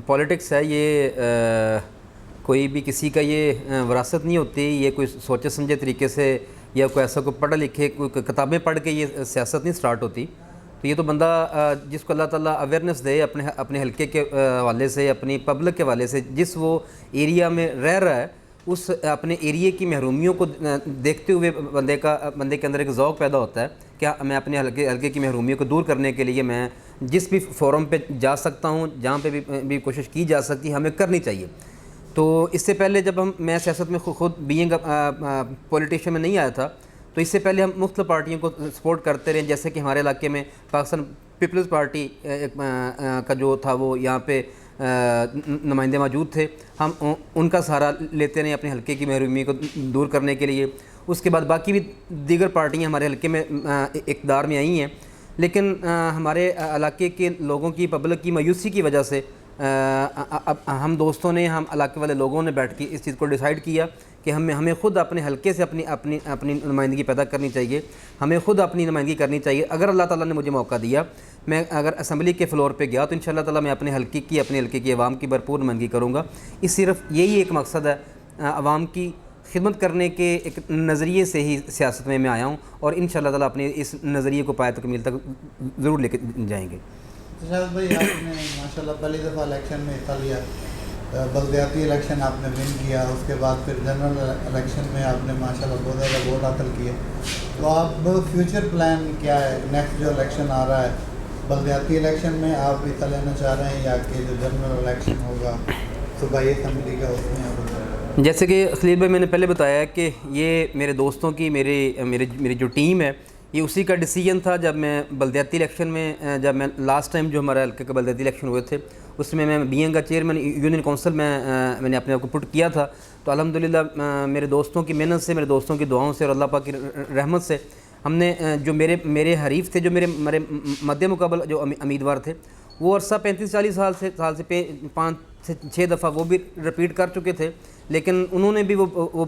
Politics ہے یہ کوئی بھی کسی کا یہ وراثت نہیں ہوتی، یہ کوئی سوچے سمجھے طریقے سے یا کوئی ایسا کوئی پڑھا لکھے کوئی کتابیں پڑھ کے یہ سیاست نہیں سٹارٹ ہوتی. تو یہ تو بندہ جس کو اللہ تعالیٰ اویئرنیس دے اپنے حلقے کے حوالے سے، اپنی پبلک کے حوالے سے، جس وہ ایریا میں رہ رہا ہے اس اپنے ایریے کی محرومیوں کو دیکھتے ہوئے بندے کے اندر ایک ذوق پیدا ہوتا ہے کہ میں اپنے حلقے کی محرومیوں کو دور کرنے کے لیے میں جس بھی فورم پہ جا سکتا ہوں، جہاں پہ بھی کوشش کی جا سکتی ہے ہمیں کرنی چاہیے. تو اس سے پہلے جب میں سیاست میں خود بینگ پولیٹیشین میں نہیں آیا تھا تو اس سے پہلے ہم مختلف پارٹیوں کو سپورٹ کرتے رہے، جیسے کہ ہمارے علاقے میں پاکستان پیپلز پارٹی کا جو تھا وہ یہاں پہ نمائندے موجود تھے، ہم ان کا سہارا لیتے رہے اپنے حلقے کی محرومی کو دور کرنے کے لیے. اس کے بعد باقی بھی دیگر پارٹیاں ہمارے حلقے میں اقتدار میں آئی ہیں، لیکن ہمارے علاقے کے لوگوں کی پبلک کی مایوسی کی وجہ سے ہم دوستوں نے، ہم علاقے والے لوگوں نے بیٹھ کے اس چیز کو ڈیسائیڈ کیا کہ ہمیں خود اپنے حلقے سے اپنی نمائندگی پیدا کرنی چاہیے، ہمیں خود اپنی نمائندگی کرنی چاہیے. اگر اللہ تعالیٰ نے مجھے موقع دیا، میں اگر اسمبلی کے فلور پہ گیا تو انشاءاللہ تعالیٰ میں اپنے حلقے کی عوام کی بھرپور نمائندگی کروں گا. اس صرف یہی ایک مقصد ہے، عوام کی خدمت کرنے کے ایک نظریے سے ہی سیاست میں آیا ہوں، اور انشاءاللہ تعالیٰ اپنے اس نظریے کو پایہ تکمیل تک ضرور لے کے جائیں گے. شاہد بھائی، آپ نے ماشاءاللہ پہلی دفعہ الیکشن میں حصہ لیا، بلدیاتی الیکشن آپ نے ون کیا، اس کے بعد پھر جنرل الیکشن میں آپ نے ماشاءاللہ بہت زیادہ ووٹ حاصل کیے. تو آپ فیوچر پلان کیا ہے؟ نیکسٹ جو الیکشن آ رہا ہے بلدیاتی الیکشن میں آپ حصہ لینا چاہ رہے ہیں یا کہ جو جنرل الیکشن ہوگا صوبائی اسمبلی کا اس میں آپ؟ جیسے کہ خلیل بھائی میں نے پہلے بتایا کہ یہ میرے دوستوں کی میری جو ٹیم ہے یہ اسی کا ڈیسیجن تھا. جب میں بلدیاتی الیکشن میں جب میں لاسٹ ٹائم جو ہمارے حلقے کے بلدیاتی الیکشن ہوئے تھے اس میں بینگ کا چیئرمین یونین کونسل میں نے اپنے آپ کو پٹ کیا تھا. تو الحمدللہ میرے دوستوں کی محنت سے، میرے دوستوں کی دعاؤں سے اور اللہ پاک کی رحمت سے ہم نے جو میرے حریف تھے، جو میرے مد مقابل جو امیدوار تھے، وہ عرصہ 35-40 سال سے 5 سے 6 دفعہ وہ بھی رپیٹ کر چکے تھے، لیکن انہوں نے بھی وہ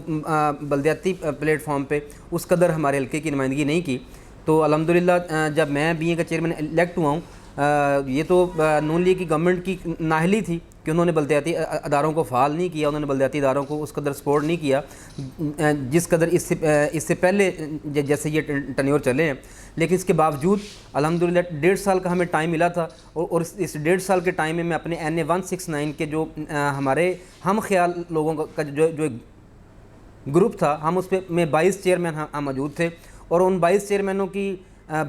بلدیاتی پلیٹ فارم پہ اس قدر ہمارے حلقے کی نمائندگی نہیں کی. تو الحمدللہ جب میں بینگ کا چیئرمین الیکٹ ہوا ہوں، یہ تو نون لیگ کی گورنمنٹ کی نااہلی تھی کہ انہوں نے بلدیاتی اداروں کو فعال نہیں کیا، انہوں نے بلدیاتی اداروں کو اس قدر سپورٹ نہیں کیا جس قدر اس سے پہلے جیسے یہ ٹنیور چلے ہیں. لیکن اس کے باوجود الحمدللہ 1.5 سال کا ہمیں ٹائم ملا تھا، اور اس 1.5 سال کے ٹائم میں اپنے NA 169 کے جو ہمارے ہم خیال لوگوں کا جو گروپ تھا، ہم اس پہ میں 22 چیئرمین ہم موجود تھے، اور ان 22 چیئرمینوں کی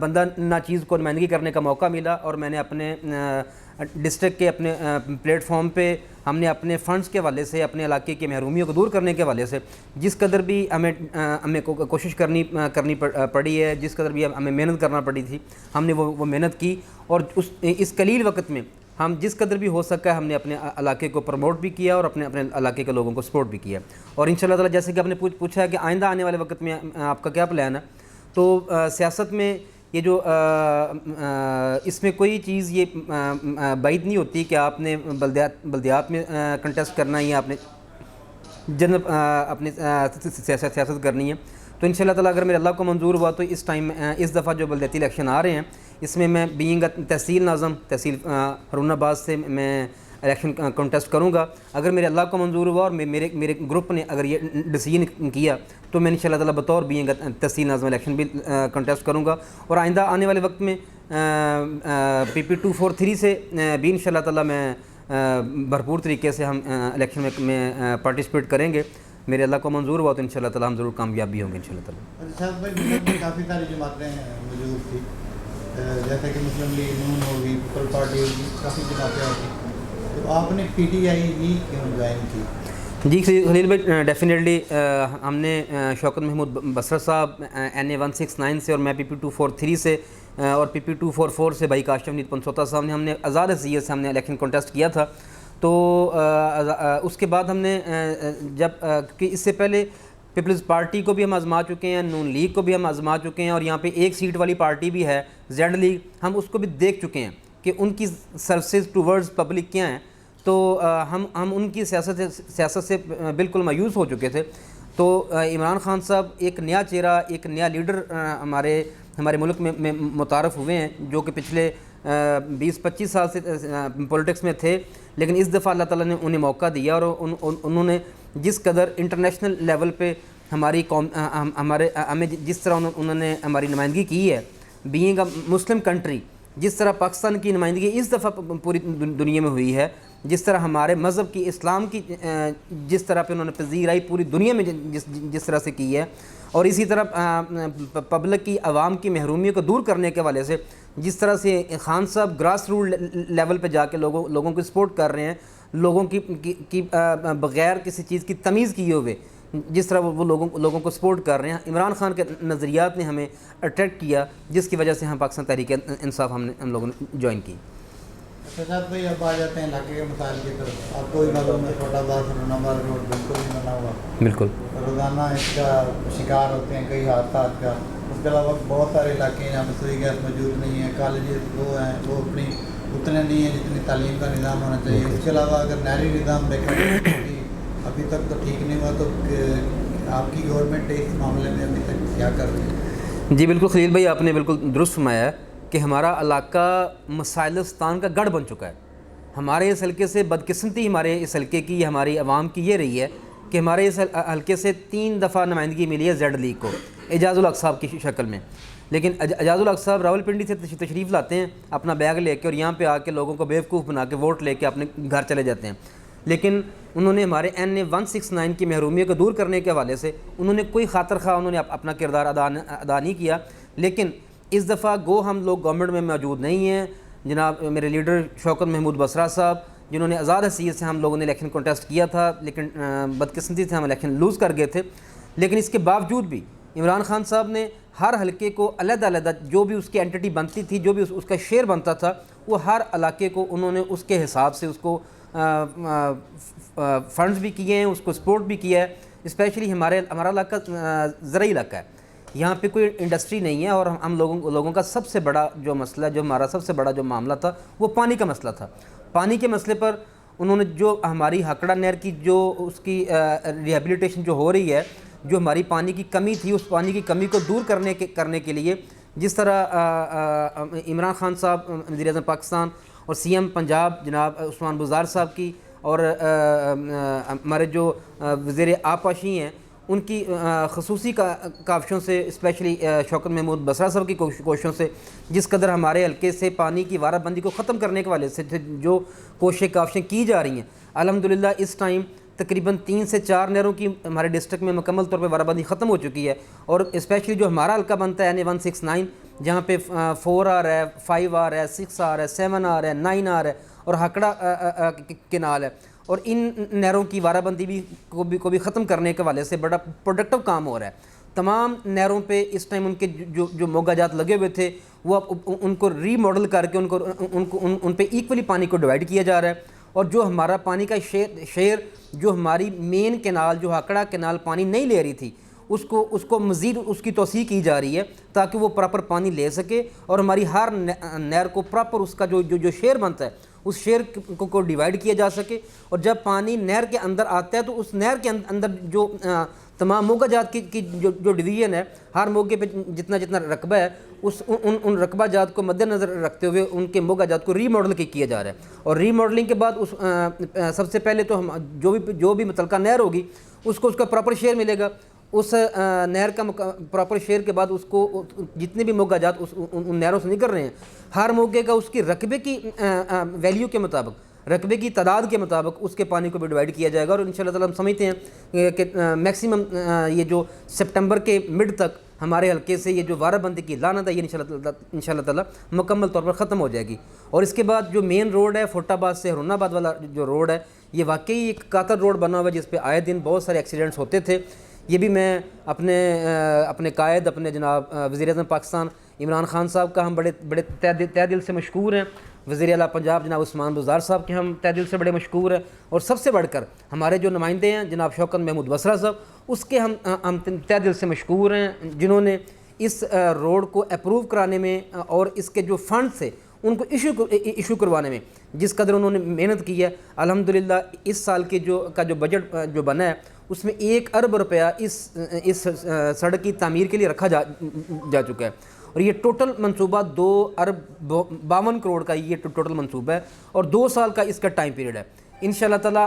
بندہ ناچیز کو نمائندگی کرنے کا موقع ملا. اور میں نے اپنے ڈسٹرکٹ کے اپنے پلیٹ فارم پہ ہم نے اپنے فنڈز کے حوالے سے، اپنے علاقے کی محرومیوں کو دور کرنے کے حوالے سے جس قدر بھی ہمیں کوشش کرنی پڑی ہے، جس قدر بھی ہمیں محنت کرنا پڑی تھی، ہم نے وہ محنت کی. اور اس قلیل وقت میں ہم جس قدر بھی ہو سکا ہے ہم نے اپنے علاقے کو پروموٹ بھی کیا اور اپنے علاقے کے لوگوں کو سپورٹ بھی کیا. اور انشاءاللہ تعالیٰ جیسے کہ آپ نے پوچھا ہے کہ آئندہ آنے والے وقت میں آپ کا کیا پلان ہے، تو سیاست میں یہ جو اس میں کوئی چیز یہ بعید نہیں ہوتی کہ آپ نے بلدیات میں کنٹیسٹ کرنا ہے یا آپ نے جنرل اپنی سیاست کرنی ہے. تو انشاءاللہ تعالیٰ اگر میرے اللہ کو منظور ہوا تو اس دفعہ جو بلدیاتی الیکشن آ رہے ہیں اس میں بینگ تحصیل ناظم تحصیل ہارون آباد سے میں الیکشن کنٹیسٹ کروں گا. اگر میرے اللہ کو منظور ہوا اور میرے گروپ نے اگر یہ ڈیسیجن کیا تو میں انشاءاللہ تعالیٰ بطور بینگ تحصیل ناظم الیکشن بھی کنٹیسٹ کروں گا. اور آئندہ آنے والے وقت میں PP 243 سے بھی انشاءاللہ تعالیٰ میں بھرپور طریقے سے ہم الیکشن میں پارٹیسپیٹ کریں گے. میرے اللہ کو منظور ہوا تو انشاءاللہ تعالیٰ ہم ضرور کامیاب بھی ہوں گے انشاءاللہ تعالیٰ. شاہد بھائی، ملک میں کافی ساری جماعتیں موجود تھیں، جیسے کہ مسلم لیگ نون ہوگی، پیپل پارٹی ہوگی، کافی جماعتیں ہوتی، تو آپ نے PTI ہی کیوں جوائن کی؟ جی خلیل بھائی، ڈیفینیٹلی ہم نے شوکت محمود بصرہ صاحب NA 169 سے اور میں PP 243 سے اور PP 244 سے بھائی کاشف نیت پنسوتا صاحب نے ہم نے آزاد حیثیت سے ہم نے الیکشن کنٹیسٹ کیا تھا. تو اس کے بعد ہم نے جب کہ اس سے پہلے پیپلز پارٹی کو بھی ہم آزما چکے ہیں، نون لیگ کو بھی ہم آزما چکے ہیں، اور یہاں پہ 1 سیٹ والی پارٹی بھی ہے زیڈ لیگ، ہم اس کو بھی دیکھ چکے ہیں کہ ان کی سروسز ٹورڈز پبلک کیا ہیں. تو ہم ان کی سیاست سے بالکل مایوس ہو چکے تھے. تو عمران خان صاحب ایک نیا چہرہ، ایک نیا لیڈر ہمارے ملک میں متعارف ہوئے ہیں، جو کہ پچھلے 20-25 سال سے پولیٹکس میں تھے، لیکن اس دفعہ اللہ تعالیٰ نے انہیں موقع دیا اور انہوں نے جس قدر انٹرنیشنل لیول پہ ہماری قوم ہمیں جس طرح انہوں نے ہماری نمائندگی کی ہے، بینگ اے مسلم کنٹری، جس طرح پاکستان کی نمائندگی اس دفعہ پوری دنیا میں ہوئی ہے، جس طرح ہمارے مذہب کی، اسلام کی جس طرح پہ انہوں نے پذیرائی پوری دنیا میں جس طرح سے کی ہے، اور اسی طرح پبلک کی، عوام کی محرومیوں کو دور کرنے کے حوالے سے جس طرح سے خان صاحب گراس روٹ لیول پہ جا کے لوگوں کو سپورٹ کر رہے ہیں، لوگوں کی بغیر کسی چیز کی تمیز کیے ہوئے جس طرح وہ لوگوں کو سپورٹ کر رہے ہیں، عمران خان کے نظریات نے ہمیں اٹریکٹ کیا، جس کی وجہ سے ہم پاکستان تحریک انصاف ہم لوگوں نے جوائن کی۔ شہزاد بھائی اب آ جاتے ہیں علاقے کے مسائل کی طرف۔ آپ کو بھی معلوم ہے چھوٹا باز رونامار روڈ بالکل نہیں بنا ہوا، بالکل روزانہ اس کا شکار ہوتے ہیں کئی حادثات کا۔ اس کے علاوہ بہت سارے علاقے ہیں جہاں رسوئی گیس موجود نہیں ہے، کالجز وہ ہیں وہ اپنی اتنے نہیں ہیں جتنی تعلیم کا نظام ہونا چاہیے۔ اس کے علاوہ اگر نہری نظام دیکھا جائے ابھی تک تو ٹھیک نہیں ہوا، تو آپ کی گورنمنٹ اس معاملے میں ابھی تک کیا کر رہی ہے؟ جی بالکل خلیل بھائی، آپ نے بالکل درست فرمایا ہے کہ ہمارا علاقہ مسائلستان کا گڑھ بن چکا ہے۔ ہمارے اس حلقے سے بدقسمتی ہمارے اس حلقے کی، ہماری عوام کی یہ رہی ہے کہ ہمارے اس حلقے سے 3 دفعہ نمائندگی ملی ہے زیڈ لیگ کو اعجاز الحق صاحب کی شکل میں، لیکن اعجاز الحق صاحب راولپنڈی سے تشریف لاتے ہیں اپنا بیگ لے کے، اور یہاں پہ آ کے لوگوں کو بیوقوف بنا کے ووٹ لے کے اپنے گھر چلے جاتے ہیں۔ لیکن انہوں نے ہمارے NA 169 کی محرومیوں کو دور کرنے کے حوالے سے انہوں نے کوئی خاطر خواہ انہوں نے اپنا کردار ادا نہیں کیا۔ لیکن اس دفعہ ہم لوگ گورنمنٹ میں موجود نہیں ہیں، جناب میرے لیڈر شوکت محمود بسرا صاحب جنہوں نے آزاد حیثیت سے ہم لوگوں نے الیکشن کنٹیسٹ کیا تھا، لیکن بدقسمتی سے ہم الیکشن لوز کر گئے تھے، لیکن اس کے باوجود بھی عمران خان صاحب نے ہر حلقے کو علیحدہ جو بھی اس کی اینٹی بنتی تھی، جو بھی اس کا شیئر بنتا تھا، وہ ہر علاقے کو انہوں نے اس کے حساب سے اس کو فنڈز بھی کیے ہیں، اس کو سپورٹ بھی کیا ہے۔ اسپیشلی ہمارا علاقہ زرعی علاقہ ہے، یہاں پہ کوئی انڈسٹری نہیں ہے، اور ہم لوگوں کا سب سے بڑا جو مسئلہ، جو ہمارا سب سے بڑا جو معاملہ تھا وہ پانی کا مسئلہ تھا۔ پانی کے مسئلے پر انہوں نے جو ہماری ہکڑا نہر کی جو اس کی ریہیبلیٹیشن جو ہو رہی ہے، جو ہماری پانی کی کمی تھی، اس پانی کی کمی کو دور کرنے کے لیے جس طرح عمران خان صاحب وزیر اعظم پاکستان اور CM پنجاب جناب عثمان بزدار صاحب کی، اور ہمارے جو وزیر آبپاشی ہیں ان کی خصوصی کاوشوں سے، اسپیشلی شوکت محمود بسرا صاحب کی کوششوں سے، جس قدر ہمارے حلقے سے پانی کی وارہ بندی کو ختم کرنے کے والے سے جو کاوشیں کی جا رہی ہیں، الحمدللہ اس ٹائم تقریباً 3 سے 4 نہروں کی ہمارے ڈسٹرکٹ میں مکمل طور پہ وارہ بندی ختم ہو چکی ہے، اور اسپیشلی جو ہمارا حلقہ بنتا ہے NA 169 جہاں پہ 4 آ رہا ہے، 5 آ رہا ہے، 6 آ رہا ہے، 7 آ رہا ہے، 9 آ رہا ہے، اور ہکڑا کینال ہے، اور ان نہروں کی وارہ بندی کو بھی ختم کرنے کے حوالے سے بڑا پروڈکٹیو کام ہو رہا ہے۔ تمام نہروں پہ اس ٹائم ان کے جو موگا جات لگے ہوئے تھے وہ ان کو ری ماڈل کر کے ان پہ ایکولی پانی کو ڈیوائڈ کیا جا رہا ہے، اور جو ہمارا پانی کا شیئر جو ہماری مین کینال جو ہکڑا کینال پانی نہیں لے رہی تھی اس کو مزید اس کی توسیع کی جا رہی ہے تاکہ وہ پراپر پانی لے سکے، اور ہماری ہر نہر کو پراپر اس کا جو شیئر بنتا ہے اس شیئر کو ڈیوائڈ کیا جا سکے، اور جب پانی نہر کے اندر آتا ہے تو اس نہر کے اندر جو تمام موگا جات کی جو ڈویژن ہے، ہر موگے پہ جتنا رقبہ ہے ان رقبہ جات کو مد نظر رکھتے ہوئے ان کے موگا جات کو ری ماڈل کیا جا رہا ہے، اور ری ماڈلنگ کے بعد سب سے پہلے تو ہم جو بھی متعلقہ نہر ہوگی اس کا پراپر شیئر ملے گا، اس نہر کا پراپر شیئر کے بعد اس کو جتنے بھی موگا جات ان نہروں سے نکل رہے ہیں، ہر موگے کا اس کی رقبے کی ویلیو کے مطابق، رقبے کی تعداد کے مطابق اس کے پانی کو بھی ڈیوائڈ کیا جائے گا، اور انشاءاللہ تعالیٰ ہم سمجھتے ہیں کہ میکسیمم یہ جو سپٹمبر کے مڈ تک ہمارے حلقے سے یہ جو وارہ بندی کی لعنت ہے یہ انشاءاللہ تعالیٰ مکمل طور پر ختم ہو جائے گی۔ اور اس کے بعد جو مین روڈ ہے فوٹ آباد سے ہرون آباد والا جو روڈ ہے، یہ واقعی ایک قاتل روڈ بنا ہوا ہے جس پہ آئے دن بہت سارے ایکسیڈنٹس ہوتے تھے۔ یہ بھی میں اپنے قائد اپنے جناب وزیر اعظم پاکستان عمران خان صاحب کا ہم بڑے تہ دل سے مشکور ہیں، وزیر اعلیٰ پنجاب جناب عثمان بزدار صاحب کے ہم تہ دل سے بڑے مشکور ہیں، اور سب سے بڑھ کر ہمارے جو نمائندے ہیں جناب شوکت محمود بسرا صاحب اس کے ہم تہ دل سے مشکور ہیں، جنہوں نے اس روڈ کو اپروو کرانے میں اور اس کے جو فنڈ تھے ان کو ایشو کروانے میں جس قدر انہوں نے محنت کی ہے۔ الحمدللہ اس سال کے جو بجٹ جو بنا ہے اس میں 1 ارب روپیہ اس سڑک کی تعمیر کے لیے رکھا جا چکا ہے، اور یہ ٹوٹل منصوبہ 2 ارب 52 کروڑ کا یہ ٹوٹل منصوبہ ہے اور 2 سال کا اس کا ٹائم پیریڈ ہے. انشاءاللہ تعالیٰ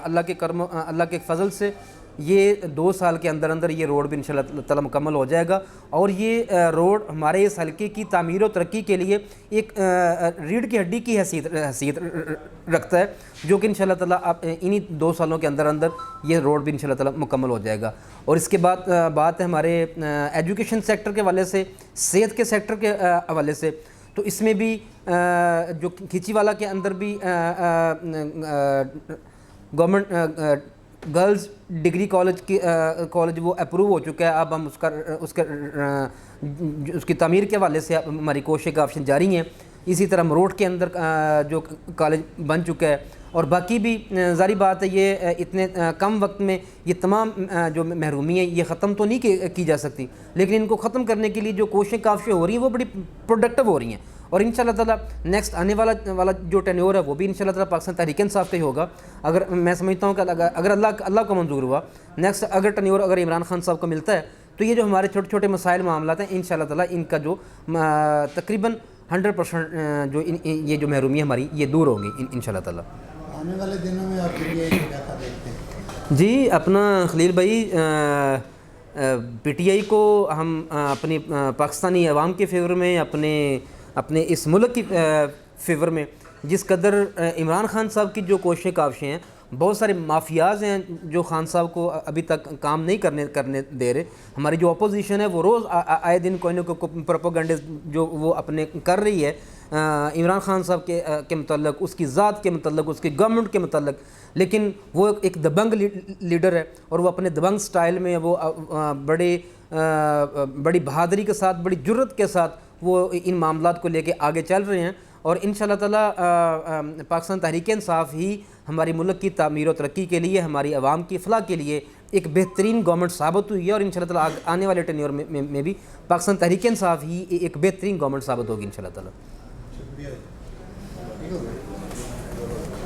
اللہ کے فضل سے یہ 2 سال کے اندر اندر یہ روڈ بھی انشاءاللہ تعالیٰ مکمل ہو جائے گا. اور یہ روڈ ہمارے اس حلقے کی تعمیر و ترقی کے لیے ایک ریڑھ کی ہڈی کی حیثیت رکھتا ہے, جو کہ انشاءاللہ تعالیٰ انہی 2 سالوں کے اندر اندر یہ روڈ بھی انشاءاللہ تعالیٰ مکمل ہو جائے گا. اور اس کے بعد بات ہے ہمارے ایجوکیشن سیکٹر کے حوالے سے, صحت کے سیکٹر کے حوالے سے, تو اس میں بھی جو کھیچی والا کے اندر بھی گورنمنٹ گرلز ڈگری کالج وہ اپروو ہو چکا ہے. اب ہم اس کی تعمیر کے حوالے سے ہماری کوششیں کافی جاری ہیں. اسی طرح مروٹ کے اندر جو کالج بن چکا ہے, اور باقی بھی ظاہری بات ہے یہ اتنے کم وقت میں یہ تمام جو محرومی ہیں یہ ختم تو نہیں کی جا سکتی, لیکن ان کو ختم کرنے کے لیے جو کوششیں کافی ہو رہی ہیں وہ بڑی پروڈکٹیو ہو رہی ہیں. اور انشاءاللہ تعالیٰ نیکسٹ آنے والا جو ٹینیور ہے وہ بھی انشاءاللہ تعالیٰ پاکستان تحریک انصاف کا ہی ہوگا. اگر میں سمجھتا ہوں کہ اگر اللہ کو منظور ہوا نیکسٹ اگر ٹینیور اگر عمران خان صاحب کو ملتا ہے تو یہ جو ہمارے چھوٹے چھوٹے مسائل معاملات ہیں انشاءاللہ تعالیٰ ان کا جو تقریباً 100% جو یہ جو محرومی ہے ہماری یہ دور ہوں گی انشاءاللہ تعالیٰ. آنے والے دنوں میں آپ PTI کو کیسا دیکھتے ہیں؟ جی اپنا خلیل بھائی PTI کو ہم اپنی پاکستانی عوام کے فیور میں اپنے اس ملک کی فیور میں جس قدر عمران خان صاحب کی جو کوششیں کاوشیں ہیں, بہت سارے مافیاز ہیں جو خان صاحب کو ابھی تک کام نہیں کرنے دے رہے. ہماری جو اپوزیشن ہے وہ روز آئے دن کوئی نہ کوئی پروپیگنڈے جو وہ اپنے کر رہی ہے عمران خان صاحب کے متعلق, اس کی ذات کے متعلق, اس کی گورنمنٹ کے متعلق, لیکن وہ ایک دبنگ لیڈر ہے اور وہ اپنے دبنگ سٹائل میں وہ بڑی بہادری کے ساتھ, بڑی جرت کے ساتھ وہ ان معاملات کو لے کے آگے چل رہے ہیں. اور انشاءاللہ تعالیٰ پاکستان تحریک انصاف ہی ہماری ملک کی تعمیر و ترقی کے لیے, ہماری عوام کی فلاح کے لیے ایک بہترین گورنمنٹ ثابت ہوئی ہے. اور انشاءاللہ تعالیٰ آنے والے ٹینیور میں بھی پاکستان تحریک انصاف ہی ایک بہترین گورنمنٹ ثابت ہوگی انشاءاللہ تعالیٰ. شکریہ.